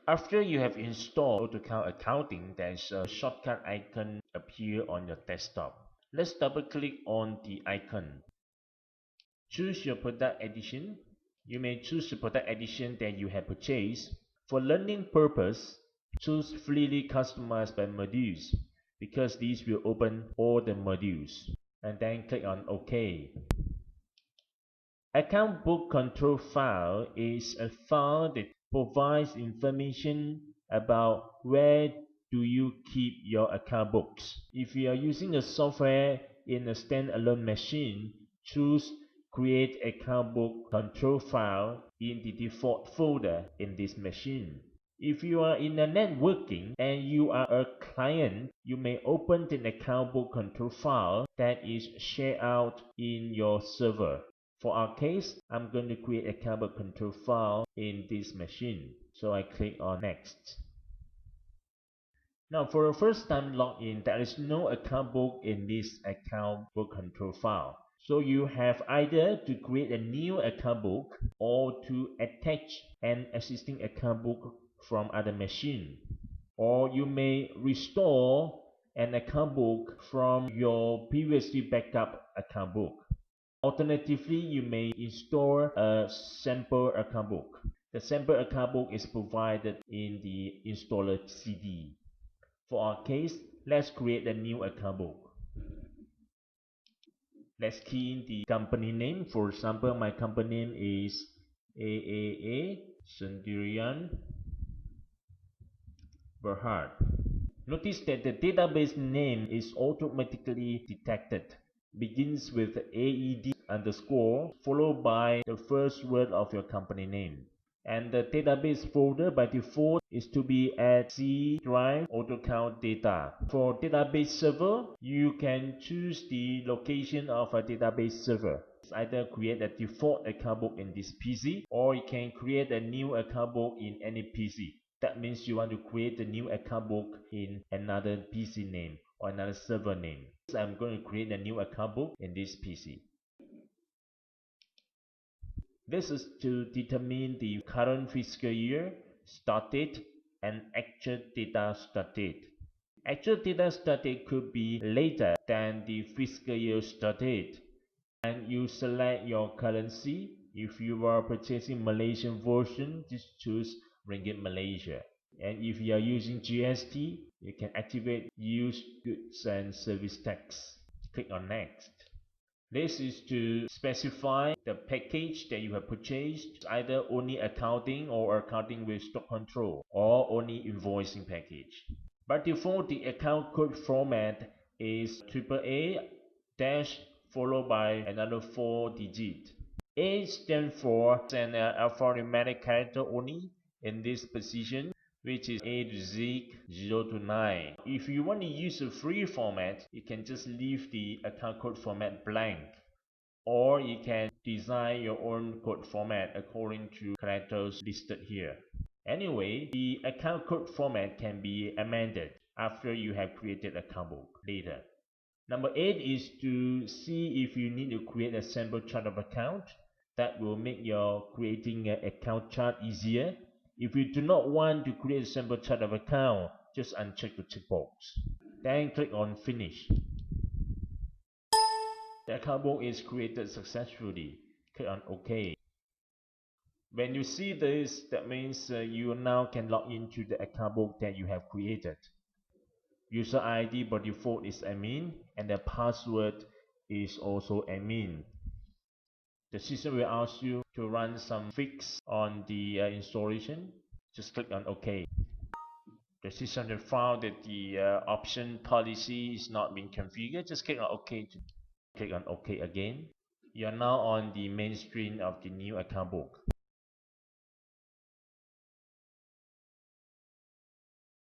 After you have installed AutoCount Accounting, there's a shortcut icon appear on your desktop. Let's double click on the icon. Choose your product edition. You may choose the product edition that you have purchased. For learning purpose, choose freely customized by modules because these will open all the modules. And then click on OK. Account book control file is a file that provides information about where do you keep your account books. If you are using the software in a standalone machine, choose Create Account Book Control File in the default folder in this machine. If you are in a networking and you are a client, you may open the account book control file that is shared out in your server. For our case, I'm going to create a account book control file in this machine. So I click on Next. Now for a first time login, there is no account book in this account book control file. So you have either to create a new account book or to attach an existing account book from other machine. Or you may restore an account book from your previously backup account book. Alternatively, you may install a sample account book. The sample account book is provided in the installer CD. For our case, let's create a new account book. Let's key in the company name. For example, my company name is AAA Sendirian Berhad. Notice that the database name is automatically detected. Begins with AED underscore followed by the first word of your company name. And the database folder by default is to be at C drive AutoCount data. For database server, you can choose the location of a database server. It's either create a default account book in this PC or you can create a new account book in any PC. That means you want to create a new account book in another PC name or another server name. So I'm going to create a new account book in this PC. This is to determine the current fiscal year start date and actual data start date. Actual data start date could be later than the fiscal year start date. And you select your currency. If you are purchasing Malaysian version, just choose Ringgit Malaysia. And if you are using GST, you can activate Use Goods and Service Tax. Click on Next. This is to specify the package that you have purchased, either only accounting or accounting with stock control, or only invoicing package. By default, the account code format is AAA dash followed by another 4 digit. A stands for an alphanumeric character only in this position, which is A to Z 0 to 9. If you want to use a free format, you can just leave the account code format blank. Or you can design your own code format according to characters listed here. Anyway, the account code format can be amended after you have created account book later. Number 8 is to see if you need to create a sample chart of account. That will make your creating an account chart easier. If you do not want to create a sample chart of account, just uncheck the checkbox. Then click on Finish. The account book is created successfully. Click on OK. When you see this, that means you now can log into the account book that you have created. User ID by default is admin and the password is also admin. The system will ask you to run some fix on the installation. Just click on OK. The system will found that the option policy is not being configured. Just click on OK. Click on OK again. You are now on the main screen of the new account book.